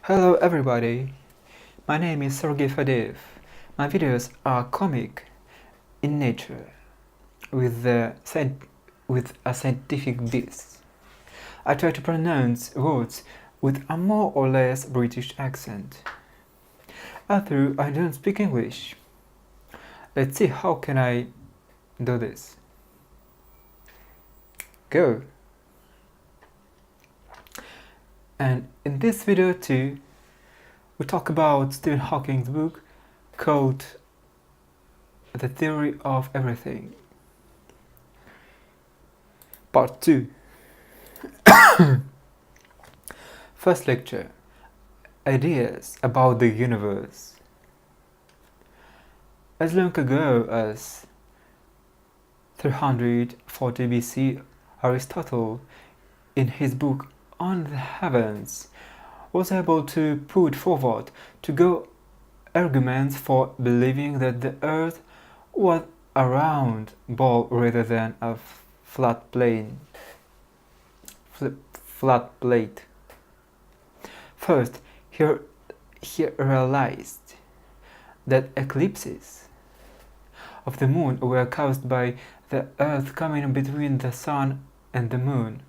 Hello everybody, my name is Sergey Fadeev. My videos are comic in nature with a scientific base. I try to pronounce words with a more or less British accent. Although I don't speak English. Let's see how can I do this. Go! And in this video too, we talk about Stephen Hawking's book called The Theory of Everything. Part 2. First lecture. Ideas about the universe. As long ago as 340 BC, Aristotle, in his book On the Heavens, was able to put forward two arguments for believing that the Earth was a round ball rather than a flat plate. First, he realized that eclipses of the moon were caused by the Earth coming between the sun and the moon.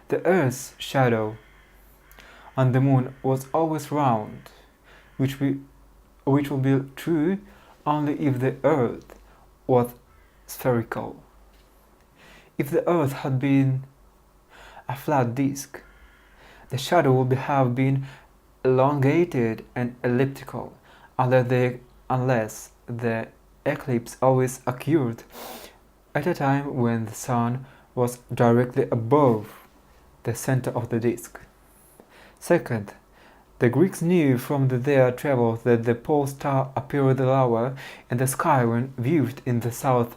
The Earth's shadow on the moon was always round, which will be true only if the Earth was spherical. If the Earth had been a flat disk, the shadow would have been elongated and elliptical, unless the eclipse always occurred at a time when the sun was directly above the center of the disk. Second, the Greeks knew from their travels that the pole star appeared lower in the sky when viewed in the south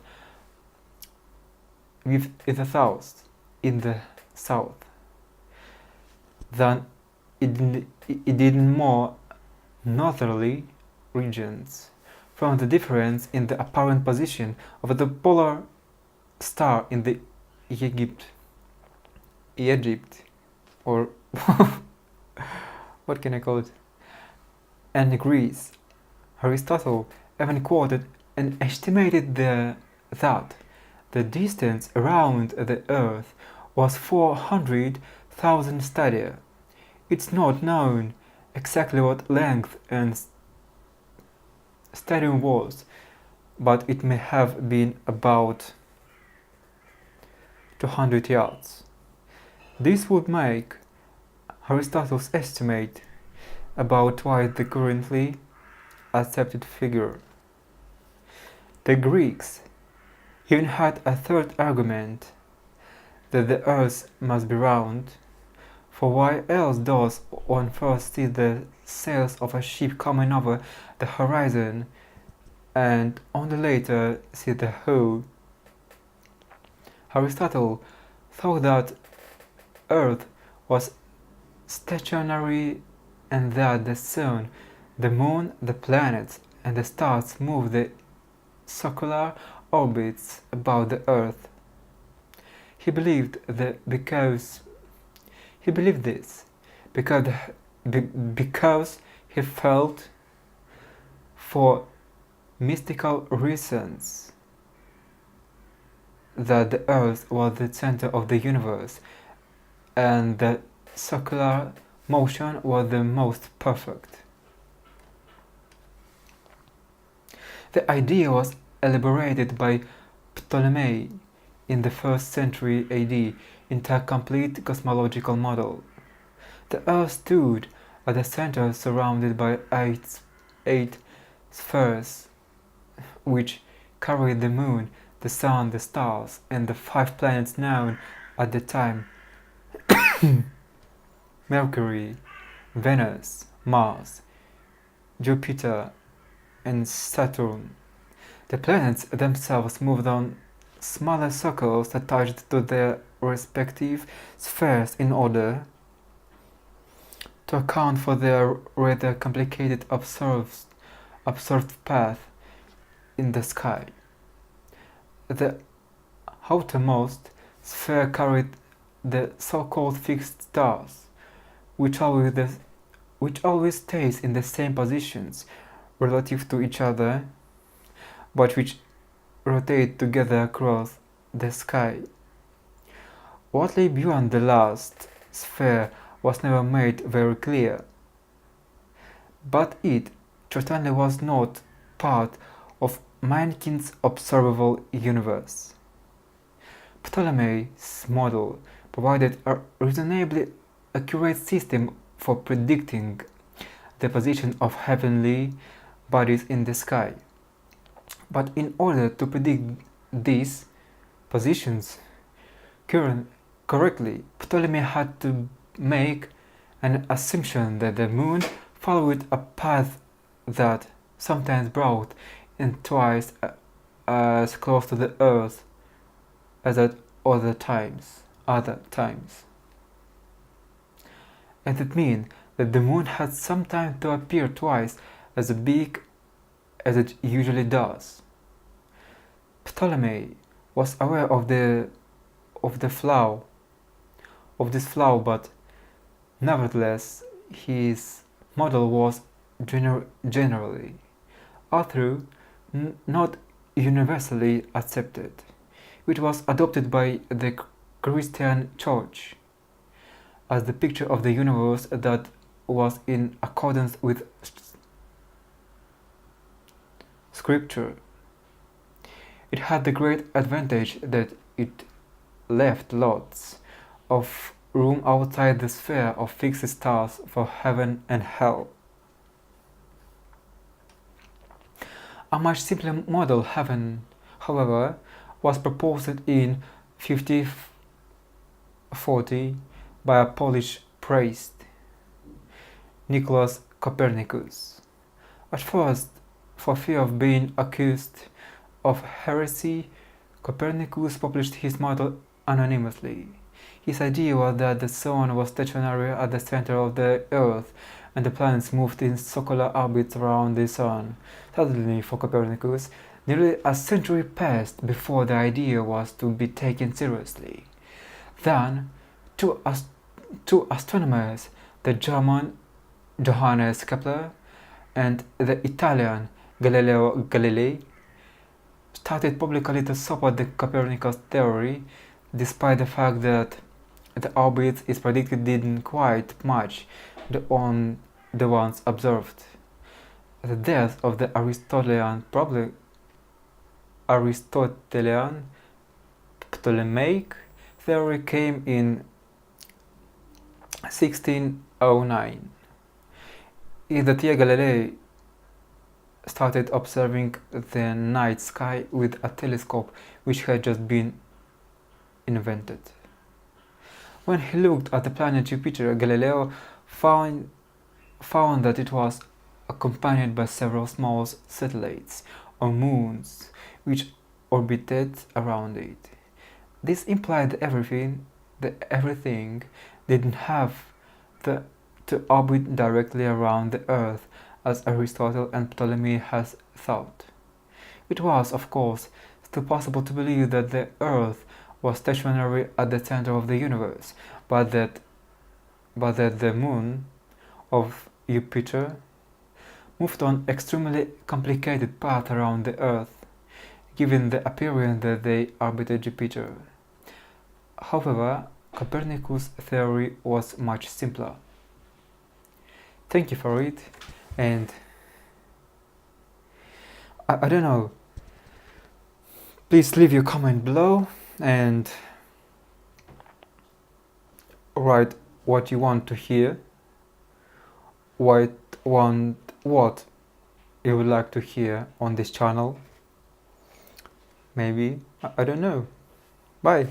than it did in more northerly regions, from the difference in the apparent position of the polar star in the Egypt, or what can I call it, and Greece. Aristotle even quoted and estimated that the distance around the Earth was 400,000 stadia. It's not known exactly what length and stadium was, but it may have been about 200 yards. This would make Aristotle's estimate about twice the currently accepted figure. The Greeks even had a third argument, that the Earth must be round, for why else does one first see the sails of a ship coming over the horizon and only later see the hull? Aristotle thought that Earth was stationary and that the sun, the moon, the planets, and the stars move the circular orbits about the Earth. He believed this because he felt, for mystical reasons, that the Earth was the center of the universe and the circular motion was the most perfect. The idea was elaborated by Ptolemy in the 1st century AD into a complete cosmological model. The Earth stood at the center, surrounded by eight spheres, which carried the moon, the sun, the stars, and the 5 planets known at the time: Mercury, Venus, Mars, Jupiter, and Saturn. The planets themselves moved on smaller circles attached to their respective spheres in order to account for their rather complicated observed path in the sky. The outermost sphere carried the so-called fixed stars, which are with the which always stays in the same positions relative to each other, but which rotate together across the sky. What lay beyond the last sphere was never made very clear, but it certainly was not part of mankind's observable universe. Ptolemy's model provided a reasonably accurate system for predicting the position of heavenly bodies in the sky. But in order to predict these positions correctly, Ptolemy had to make an assumption that the moon followed a path that sometimes brought in twice as close to the earth as at other times. And it means that the moon had sometimes to appear twice as big as it usually does. Ptolemy was aware of this flaw, but nevertheless his model was generally, although not universally accepted, which was adopted by the Christian Church as the picture of the universe that was in accordance with Scripture. It had the great advantage that it left lots of room outside the sphere of fixed stars for heaven and hell. A much simpler model heaven, however, was proposed in 1540 by a Polish priest, Nicholas Copernicus. At first, for fear of being accused of heresy, Copernicus published his model anonymously. His idea was that the sun was stationary at the center of the earth and the planets moved in circular orbits around the sun. Suddenly, for Copernicus, nearly a century passed before the idea was to be taken seriously. Then, two astronomers, the German Johannes Kepler and the Italian Galileo Galilei, started publicly to support the Copernicus theory, despite the fact that the orbits it predicted didn't quite match the ones observed. The death of the Aristotelian Ptolemaic theory came in 1609. Galileo Galilei started observing the night sky with a telescope which had just been invented. When he looked at the planet Jupiter, Galileo found that it was accompanied by several small satellites or moons which orbited around it. This implied that everything didn't have to orbit directly around the Earth as Aristotle and Ptolemy had thought. It was, of course, still possible to believe that the Earth was stationary at the center of the universe, but that the moon of Jupiter moved on extremely complicated path around the Earth, giving the appearance that they orbited Jupiter. However, Copernicus' theory was much simpler. Thank you for it, and I don't know, please leave your comment below and write what you want to hear, what you would like to hear on this channel. Maybe, I don't know. Bye.